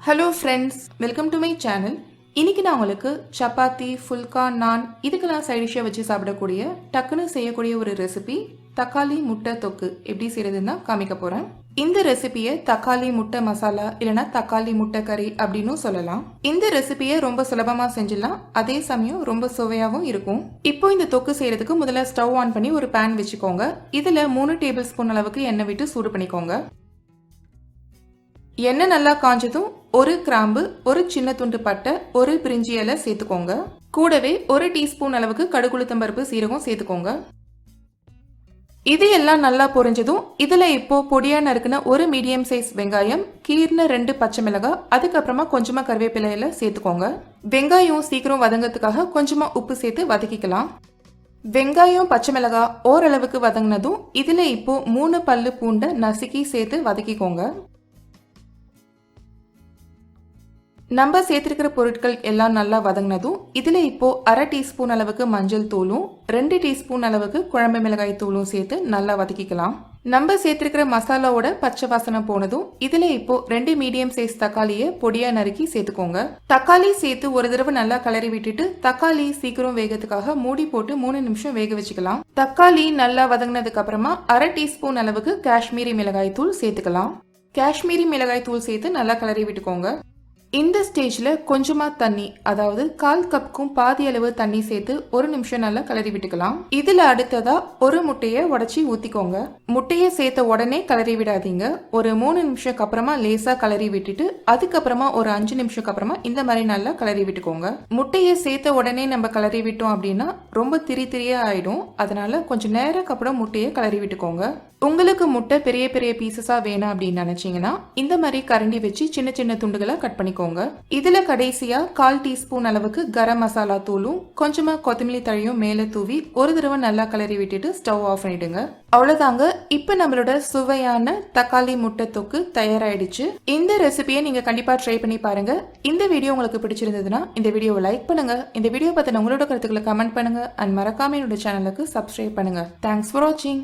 Hello friends, welcome to my channel. இன்னைக்கு நான் உங்களுக்கு chapathi, phulka, naan இதுக்கெல்லாம் சைட் டிஷ்ஷா வச்சு சாப்பிடக்கூடிய டக்குன்னு செய்யக்கூடிய ஒரு ரெசிபி தக்காளி முட்டை தொக்கு எப்படி செய்யறதுன்னு காமிக்க போறேன். இந்த ரெசிபியை தக்காளி முட்டை மசாலா இல்லனா தக்காளி முட்டை கறி அப்படின்னு சொல்லலாம். இந்த ரெசிபியை ரொம்ப சுலபமா செஞ்சிடலாம், அதே சமயம் ரொம்ப சுவையாகவும் இருக்கும். இப்போ இந்த தொக்கு செய்யறதுக்கு முதல்ல ஸ்டவ் ஆன் பண்ணி ஒரு பேன் வச்சுக்கோங்க. இதுல 3 டேபிள் ஸ்பூன் அளவுக்கு எண்ணெய் விட்டு சூடு பண்ணிக்கோங்க. எண்ணெய் நல்லா காஞ்சதும் ஒரு கிராம்பு, ஒரு சின்ன துண்டு பட்டை, ஒரு பிரிஞ்சி இலை சேர்த்துக்கோங்க. கூடவே 1 டீஸ்பூன் அளவுக்கு கடுகுளுத்தம் பருப்பு சீரகம் சேர்த்துக்கோங்க. இது எல்லாம் நல்லா பொரிஞ்சதும் இதுல இப்போ பொடியா நறுக்குன ஒரு மீடியம் சைஸ் வெங்காயம், கீர்ன 2 பச்சை மிளகாய், அதுக்கப்புறமா கொஞ்சமா கருவேப்பிலையில சேர்த்துக்கோங்க. வெங்காயம் சீக்கிரம் வதங்கிறதுக்காக கொஞ்சமா உப்பு சேர்த்து வதக்கிக்கலாம். வெங்காயம் பச்சை மிளகாய் ஓரளவுக்கு வதங்கினதும் இதுல இப்போ 3 பல்லு பூண்டை நசுக்கி சேர்த்து வதக்கிக்கோங்க. நம்ம சேர்த்திருக்கிற பொருட்கள் எல்லாம் நல்லா வதங்கினதும் இதுல இப்போ 1/2 டீஸ்பூன் அளவுக்கு மஞ்சள் தூளும் 2 டீஸ்பூன் அளவுக்கு குழம்பு மிளகாய் தூளும் சேர்த்து நல்லா வதக்கிக்கலாம். நம்ம சேர்த்திருக்கிற மசாலாவோட பச்சை வாசனை போனதும் இதுல இப்போ 2 மீடியம் சைஸ் தக்காளியை பொடியா நறுக்கி சேர்த்துக்கோங்க. தக்காளி சேர்த்து ஒரு தடவை நல்லா கலரி விட்டுட்டு தக்காளி சீக்கிரம் வேகத்துக்காக மூடி போட்டு 3 நிமிஷம் வேக வச்சுக்கலாம். தக்காளி நல்லா வதங்கினதுக்கு அப்புறமா 1/2 டீஸ்பூன் அளவுக்கு காஷ்மீரி மிளகாய் தூள் சேர்த்துக்கலாம். காஷ்மீரி மிளகாய் தூள் சேர்த்து நல்லா கலரி விட்டுக்கோங்க. இந்த ஸ்டேஜ்ல கொஞ்சமா தண்ணி, அதாவது 1/4 கப்புக்கும் பாதி அளவு தண்ணி சேர்த்து 1 நிமிஷம் நல்லா கலரி விட்டுக்கலாம். இதுல அடுத்ததா ஒரு முட்டையை உடைச்சி ஊத்திக்கோங்க. முட்டையை சேர்த்த உடனே கலரி விடாதீங்க. ஒரு 3 நிமிஷம் அப்புறமா லேசா கலரி விட்டுட்டு அதுக்கப்புறமா ஒரு 5 நிமிஷம் அப்புறமா இந்த மாதிரி நல்லா கலரி விட்டுக்கோங்க. முட்டையை சேர்த்த உடனே நம்ம கலரி விட்டோம் அப்படின்னா ரொம்ப திரியா ஆயிடும். அதனால கொஞ்சம் நேரம் அப்புறம் முட்டையை கலரி விட்டுக்கோங்க. உங்களுக்கு முட்டை பெரிய பெரிய பீசஸா வேணும் அப்படின்னு நினைச்சீங்கன்னா இந்த மாதிரி கரண்டி வச்சு சின்ன சின்ன துண்டுகளா கட் பண்ணிக்கோங்க. இதுல கடைசியா 1/4 டீஸ்பூன் அளவுக்கு கரம் மசாலா தூளும் கொஞ்சமா கொத்தமல்லி தழையும் மேல தூவி ஒரு தடவை நல்லா கலரி விட்டுட்டு ஸ்டவ் ஆஃப் பண்ணிடுங்க. அவ்வளவுதாங்க, இப்ப நம்மளோட சுவையான தக்காளி முட்டை தொக்கு தயாராயிடுச்சு. இந்த ரெசிபியை நீங்க கண்டிப்பா ட்ரை பண்ணி பாருங்க. இந்த வீடியோ உங்களுக்கு பிடிச்சிருந்ததுன்னா இந்த வீடியோவை லைக் பண்ணுங்க. இந்த வீடியோ பத்தின உங்களோட கருத்துக்களை கமெண்ட் பண்ணுங்க. அண்ட் மறக்காம என்னோட சேனலுக்கு சப்ஸ்கிரைப் பண்ணுங்க. தேங்க்ஸ் ஃபார் வாட்சிங்.